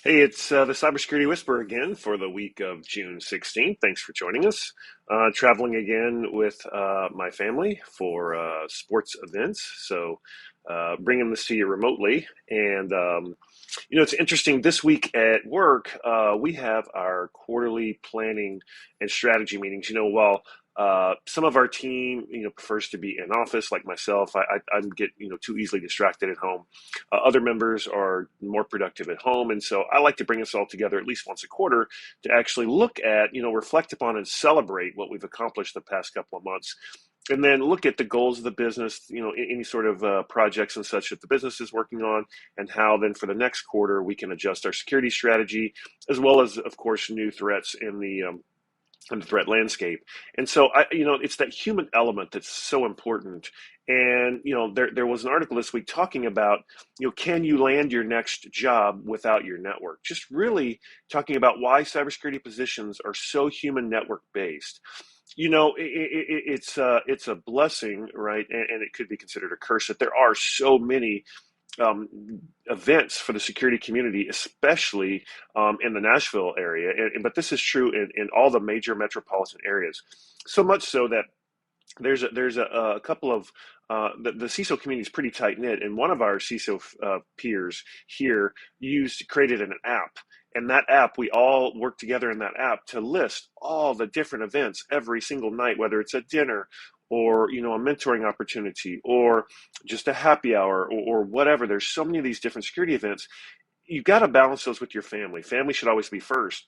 Hey, it's the Cybersecurity Whisperer again for the week of June 16th. Thanks for joining us. Traveling again with my family for sports events. Bringing this to you remotely. It's interesting. This week at work, we have our quarterly planning and strategy meetings. While some of our team, prefers to be in office, like myself. I get, too easily distracted at home. Other members are more productive at home, and so I like to bring us all together at least once a quarter to actually look at, reflect upon and celebrate what we've accomplished the past couple of months, and then look at the goals of the business, any sort of projects and such that the business is working on, and how then for the next quarter we can adjust our security strategy, as well as, of course, new threats in the threat landscape. And so it's that human element that's so important. And there was an article this week talking about, can you land your next job without your network? Just really talking about why cybersecurity positions are so human network based. It's a blessing, right? And it could be considered a curse that there are so many um, events for the security community, especially in the Nashville area. But this is true in all the major metropolitan areas. So much so that there's a couple of the CISO community is pretty tight knit, and one of our CISO peers here created an app. And that app, we all work together in that app to list all the different events every single night, whether it's a dinner or a mentoring opportunity or just a happy hour or whatever. There's so many of these different security events. You've got to balance those with your family. Family should always be first.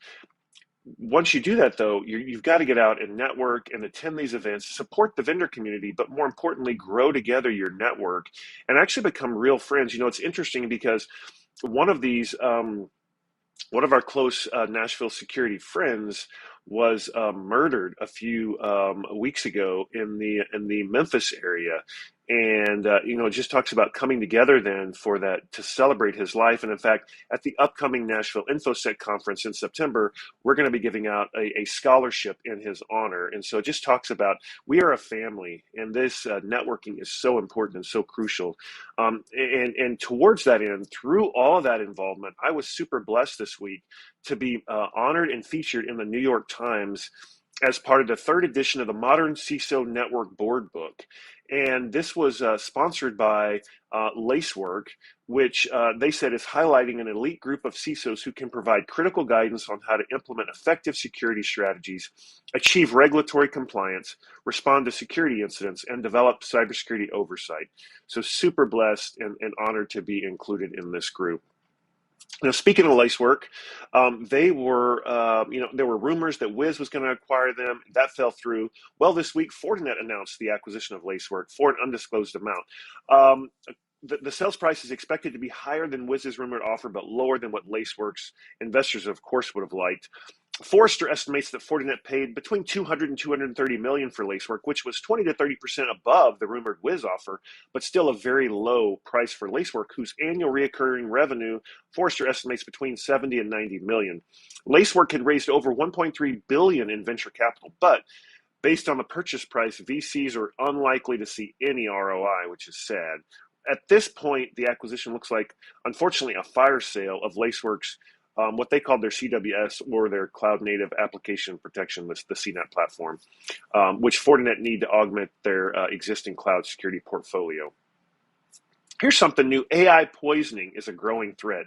Once you do that, though, you've got to get out and network and attend these events, support the vendor community, but more importantly, grow together your network and actually become real friends. It's interesting because one of these, one of our close Nashville security friends was murdered a few weeks ago in the Memphis area, and it just talks about coming together then for that to celebrate his life. And in fact, at the upcoming Nashville InfoSec conference in September, we're going to be giving out a scholarship in his honor. And so it just talks about we are a family, and this networking is so important and so crucial. And towards that end, through all of that involvement, I was super blessed this week to be honored and featured in the New York Times as part of the third edition of the Modern CISO Network Board Book. And this was sponsored by Lacework, which they said is highlighting an elite group of CISOs who can provide critical guidance on how to implement effective security strategies, achieve regulatory compliance, respond to security incidents, and develop cybersecurity oversight. So super blessed and honored to be included in this group. Now, speaking of Lacework, there were rumors that Wiz was going to acquire them. That fell through. Well, this week, Fortinet announced the acquisition of Lacework for an undisclosed amount. Um, the sales price is expected to be higher than Wiz's rumored offer, but lower than what Lacework's investors, of course, would have liked. Forrester estimates that Fortinet paid between 200 and 230 million for Lacework, which was 20 to 30% above the rumored Wiz offer, but still a very low price for Lacework, whose annual recurring revenue Forrester estimates between 70 and 90 million. Lacework had raised over 1.3 billion in venture capital, but based on the purchase price, VCs are unlikely to see any ROI, which is sad. At this point, the acquisition looks like, unfortunately, a fire sale of Lacework's what they called their CWS, or their Cloud Native Application Protection, the CNAP platform, which Fortinet need to augment their existing cloud security portfolio. Here's something new. AI poisoning is a growing threat.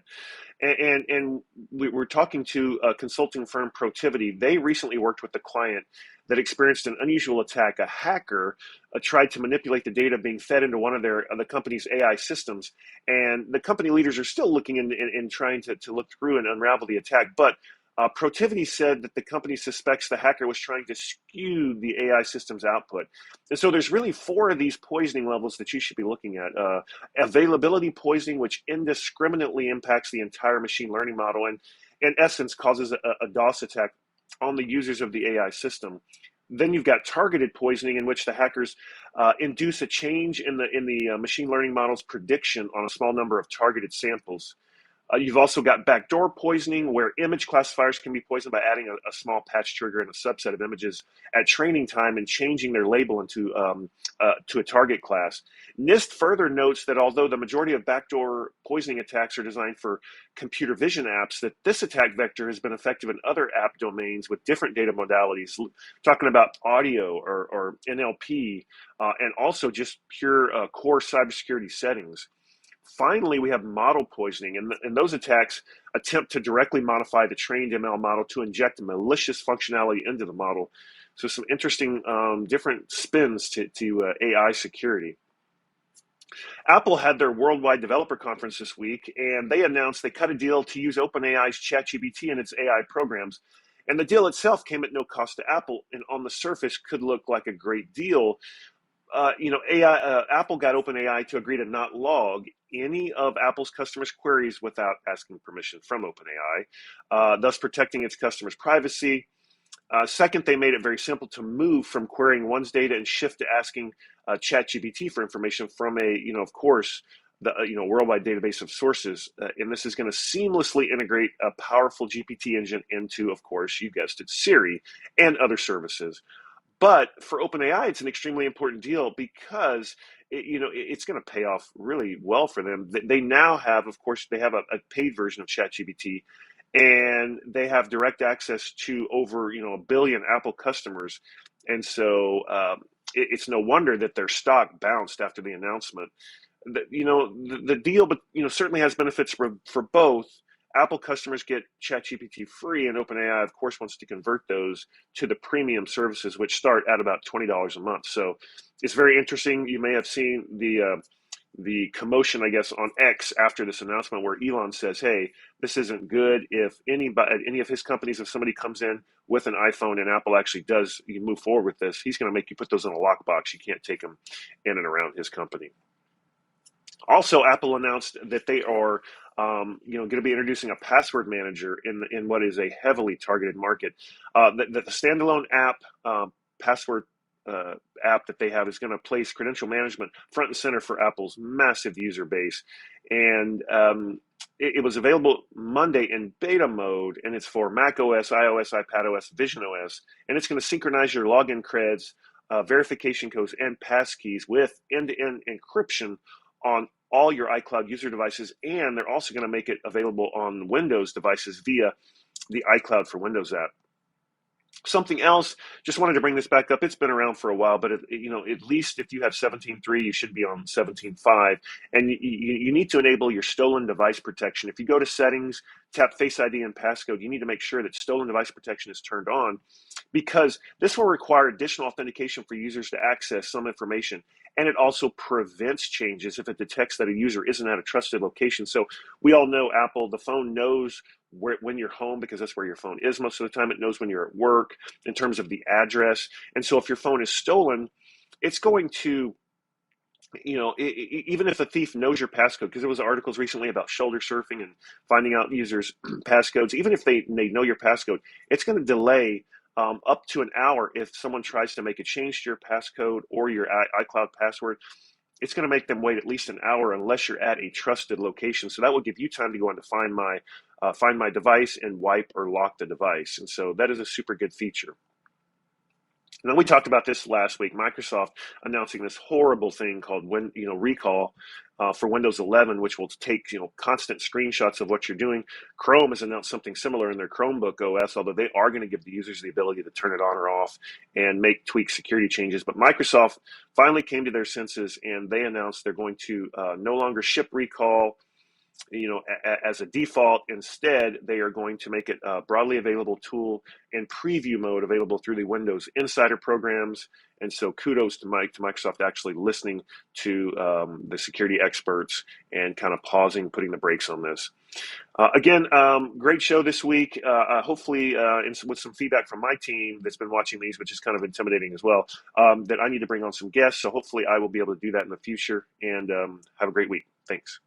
And we were talking to a consulting firm, Protivity. They recently worked with a client that experienced an unusual attack. A hacker tried to manipulate the data being fed into one of the company's AI systems. And the company leaders are still looking and trying to look through and unravel the attack. But Protivity said that the company suspects the hacker was trying to skew the AI system's output. And so there's really four of these poisoning levels that you should be looking at. Availability poisoning, which indiscriminately impacts the entire machine learning model and, in essence, causes a DOS attack on the users of the AI system. Then you've got targeted poisoning, in which the hackers induce a change in the machine learning model's prediction on a small number of targeted samples. You've also got backdoor poisoning, where image classifiers can be poisoned by adding a small patch trigger in a subset of images at training time and changing their label into to a target class. NIST further notes that although the majority of backdoor poisoning attacks are designed for computer vision apps, that this attack vector has been effective in other app domains with different data modalities, talking about audio or NLP, and also just pure core cybersecurity settings. Finally, we have model poisoning, and those attacks attempt to directly modify the trained ML model to inject malicious functionality into the model. So some interesting different spins to AI security. Apple had their worldwide developer conference this week, and they announced they cut a deal to use OpenAI's ChatGPT in its AI programs. And the deal itself came at no cost to Apple, and on the surface could look like a great deal. Apple got OpenAI to agree to not log any of Apple's customers' queries without asking permission from OpenAI, thus protecting its customers' privacy. Second, they made it very simple to move from querying one's data and shift to asking ChatGPT for information from of course, the worldwide database of sources. And this is going to seamlessly integrate a powerful GPT engine into, of course, you guessed it, Siri and other services. But for OpenAI, it's an extremely important deal because it's going to pay off really well for them. They now have, of course, they have a paid version of ChatGPT, and they have direct access to over 1 billion Apple customers, and so it's no wonder that their stock bounced after the announcement. The deal, but certainly has benefits for both. Apple customers get ChatGPT free, and OpenAI, of course, wants to convert those to the premium services, which start at about $20 a month. So it's very interesting. You may have seen the commotion, I guess, on X after this announcement, where Elon says, "Hey, this isn't good. If any of his companies, if somebody comes in with an iPhone and Apple actually does you move forward with this, he's going to make you put those in a lockbox. You can't take them in and around his company." Also, Apple announced that they are, going to be introducing a password manager in what is a heavily targeted market. The standalone app, password app that they have, is going to place credential management front and center for Apple's massive user base. And it was available Monday in beta mode, and it's for Mac OS, iOS, iPadOS, Vision OS, and it's going to synchronize your login creds, verification codes, and passkeys with end-to-end encryption on all your iCloud user devices, and they're also going to make it available on Windows devices via the iCloud for Windows app. Something else, just wanted to bring this back up. It's been around for a while, but at least if you have 17.3, you should be on 17.5, and you need to enable your stolen device protection. If you go to settings, tap Face ID and passcode, you need to make sure that stolen device protection is turned on, because this will require additional authentication for users to access some information. And it also prevents changes if it detects that a user isn't at a trusted location. So we all know Apple, the phone knows when you're home, because that's where your phone is most of the time. It knows when you're at work in terms of the address. And so if your phone is stolen, it's going to, even if a thief knows your passcode, because there was articles recently about shoulder surfing and finding out users' passcodes, even if they know your passcode, it's going to delay up to an hour if someone tries to make a change to your passcode or your iCloud password. It's going to make them wait at least an hour unless you're at a trusted location. So that will give you time to go on to find my device and wipe or lock the device. And so that is a super good feature. And then we talked about this last week. Microsoft announcing this horrible thing called recall for Windows 11, which will take constant screenshots of what you're doing. Chrome has announced something similar in their Chromebook OS, although they are going to give the users the ability to turn it on or off and tweak security changes. But Microsoft finally came to their senses, and they announced they're going to no longer ship recall as a default. Instead, they are going to make it a broadly available tool in preview mode, available through the Windows Insider programs. And so kudos to Microsoft actually listening to the security experts and kind of putting the brakes on this. Again, great show this week. Hopefully, with some feedback from my team that's been watching these, which is kind of intimidating as well, that I need to bring on some guests. So hopefully I will be able to do that in the future. And have a great week. Thanks.